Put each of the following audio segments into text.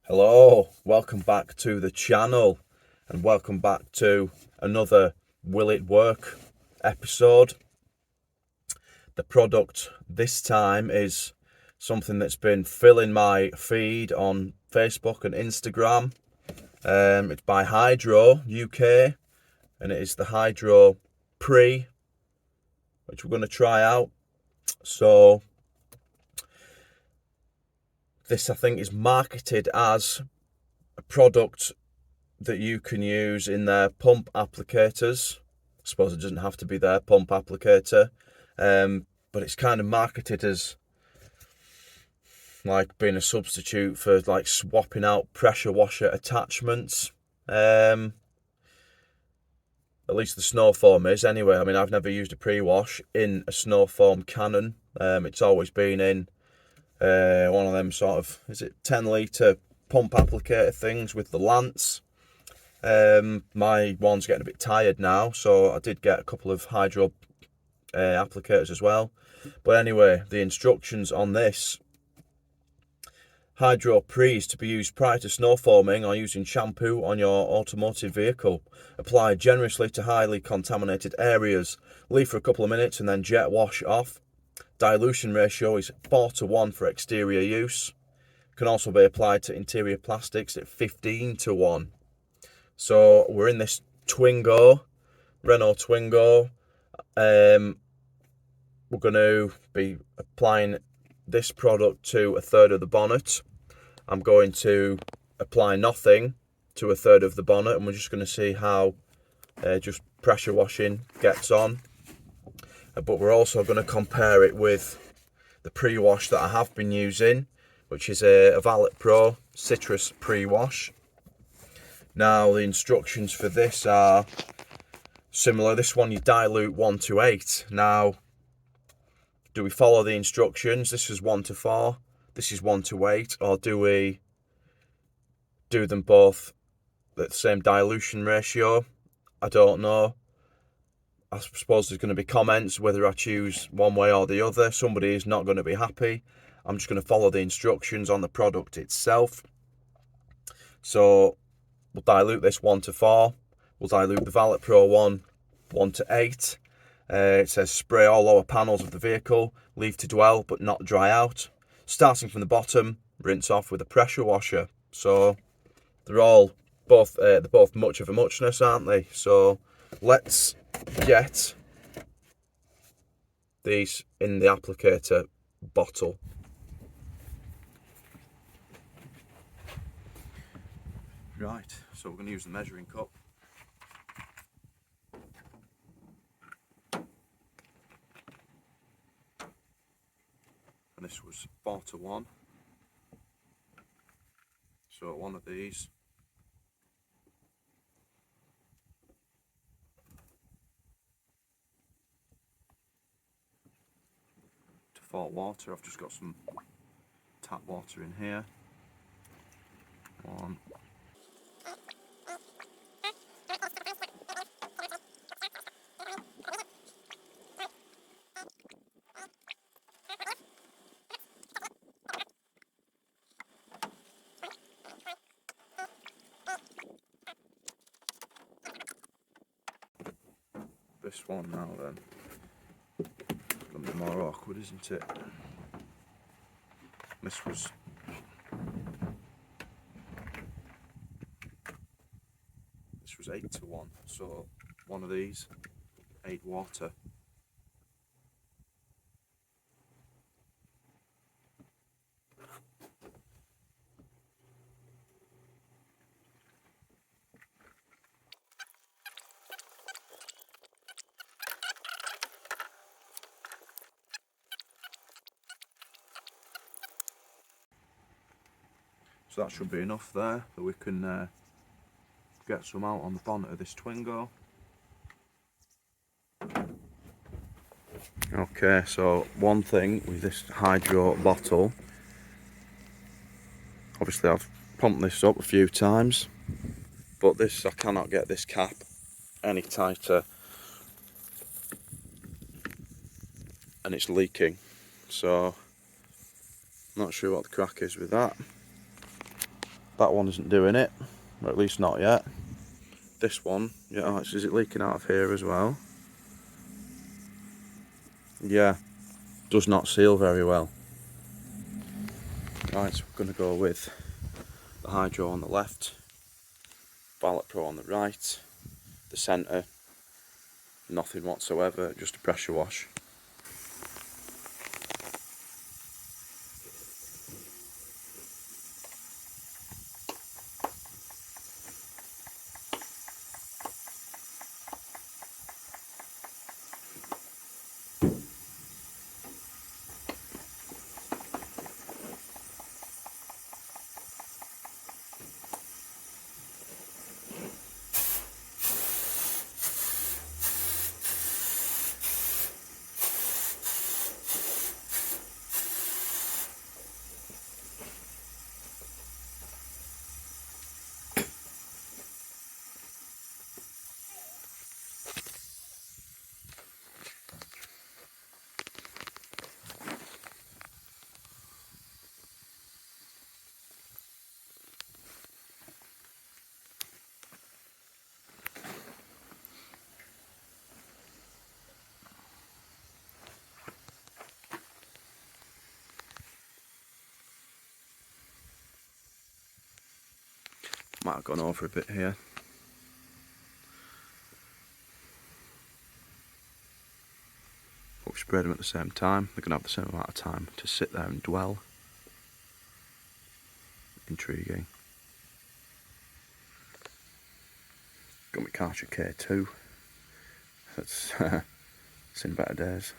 Hello, welcome back to the channel and welcome back to another Will It Work episode. The product this time is something that's been filling my feed on Facebook and Instagram. It's by Hydro UK and it is the Hydro Pre, which we're going to try out. So this, I think, is marketed as a product that you can use in their pump applicators. I suppose it doesn't have to be their pump applicator, but it's kind of marketed as like being a substitute for like swapping out pressure washer attachments. At least the Snowform is anyway. I mean, I've never used a pre-wash in a Snowform Cannon. It's always been in one of them sort of, is it 10 litre pump applicator things with the Lance. My one's getting a bit tired now, so I did get a couple of Hydro applicators as well. But anyway, the instructions on this Hydro Pre is to be used prior to snow forming or using shampoo on your automotive vehicle. Apply generously to highly contaminated areas. Leave for a couple of minutes and then jet wash off. Dilution ratio is 4:1 for exterior use. Can also be applied to interior plastics at 15:1. So we're in this Twingo, Renault Twingo. We're going to be applying this product to a third of the bonnet. I'm going to apply nothing to a third of the bonnet, and we're just going to see how just pressure washing gets on. But we're also going to compare it with the pre-wash that I have been using, which is a Valet Pro Citrus pre-wash. Now the instructions for this are similar. This one you dilute 1:8. Now, do we follow the instructions? This is 1:4. This is 1:8. Or do we do them both at the same dilution ratio? I don't know. I suppose there's going to be comments whether I choose one way or the other. Somebody is not going to be happy. I'm just going to follow the instructions on the product itself. So we'll dilute this 1:4. We'll dilute the Valet Pro one 1:8. It says spray all lower panels of the vehicle, leave to dwell but not dry out. Starting from the bottom, rinse off with a pressure washer. So they're both much of a muchness, aren't they? So let's get these in the applicator bottle. Right, so we're going to use the measuring cup. And this was 4:1. So one of these. To 4 water. I've just got some tap water in here. 1. This one now then. Gonna be more awkward, isn't it? This was 8:1, so one of these, 8 water. So that should be enough there, that we can get some out on the bonnet of this Twingo. Okay, so one thing with this Hydro bottle, obviously I've pumped this up a few times, but I cannot get this cap any tighter, and it's leaking, so not sure what the crack is with that. That one isn't doing it, or at least not yet. This one, yeah, is it leaking out of here as well? Yeah, does not seal very well. Right, so we're going to go with the Hydro on the left, Valet Pro on the right, the centre, nothing whatsoever, just a pressure wash. Might have gone over a bit here. But we sprayed them at the same time. They're going to have the same amount of time to sit there and dwell. Intriguing. Got my Karcher K2. That's seen better days.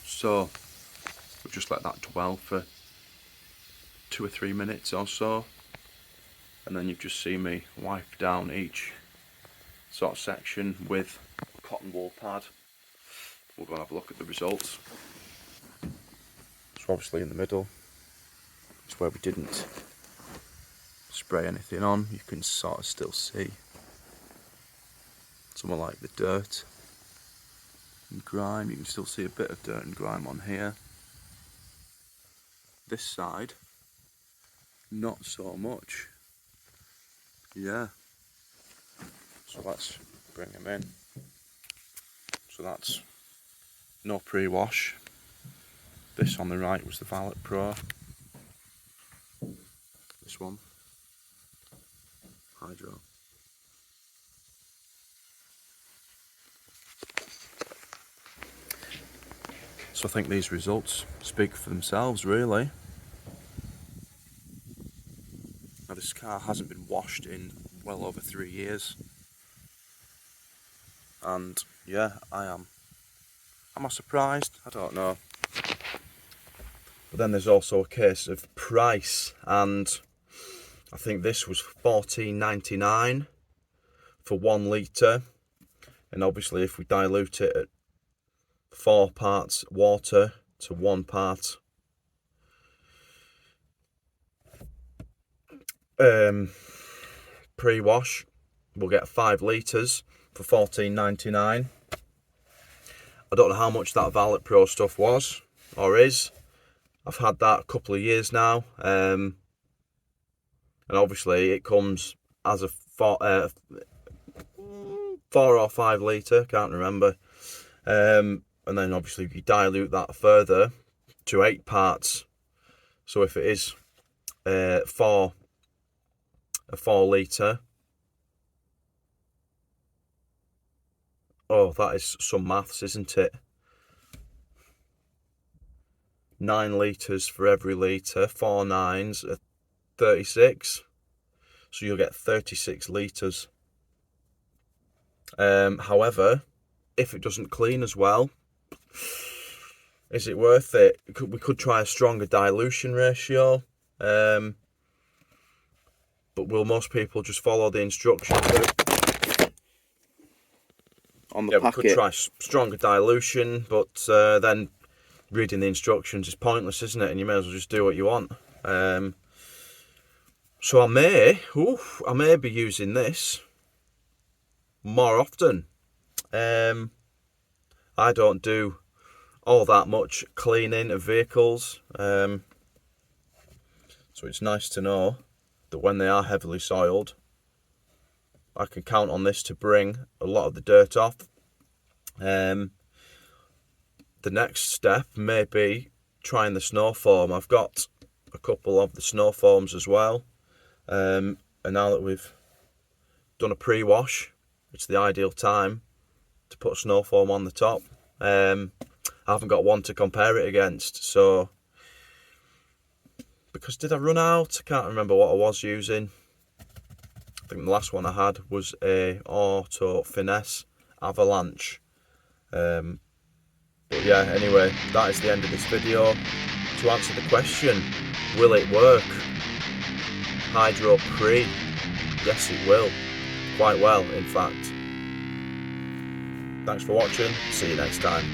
So we'll just let that dwell for 2 or 3 minutes or so, and then you've just seen me wipe down each sort of section with a cotton wool pad. We'll go and have a look at the results. So obviously in the middle is where we didn't spray anything on. You can sort of still see somewhere like the dirt and grime. You can still see a bit of dirt and grime on here. This side, not so much. Yeah. So let's bring them in. So that's no pre-wash. This on the right was the Valet Pro. This one, Hydro. So I think these results speak for themselves, really. Now this car hasn't been washed in well over 3 years. And yeah, am I surprised? I don't know. But then there's also a case of price, and I think this was $14.99 for 1 litre. And obviously if we dilute it at 4 parts water to 1 part pre-wash, we'll get 5 litres for $14.99. I don't know how much that Valet Pro stuff was or is. I've had that a couple of years now, and obviously it comes as a 4 or 5 litre, can't remember, and then obviously you dilute that further to 8 parts. So if it is a 4 litre, oh, that is some maths, isn't it? 9 litres for every litre, 4 9s are 36, so you'll get 36 litres. However, if it doesn't clean as well, is it worth it? We could try a stronger dilution ratio, but will most people just follow the instructions on the packet? We could try stronger dilution, but then reading the instructions is pointless, isn't it? And you may as well just do what you want. So I may be using this more often. I don't do all that much cleaning of vehicles, so it's nice to know that when they are heavily soiled, I can count on this to bring a lot of the dirt off. The next step may be trying the snow foam. I've got a couple of the snow foams as well, and now that we've done a pre-wash, it's the ideal time to put snow foam on the top. I haven't got one to compare it against, so because did I run out? I can't remember what I was using. I think the last one I had was a Auto Finesse Avalanche. But yeah, anyway, that is the end of this video. To answer the question, will it work? Hydro Pre, yes it will, quite well in fact. Thanks for watching, see you next time.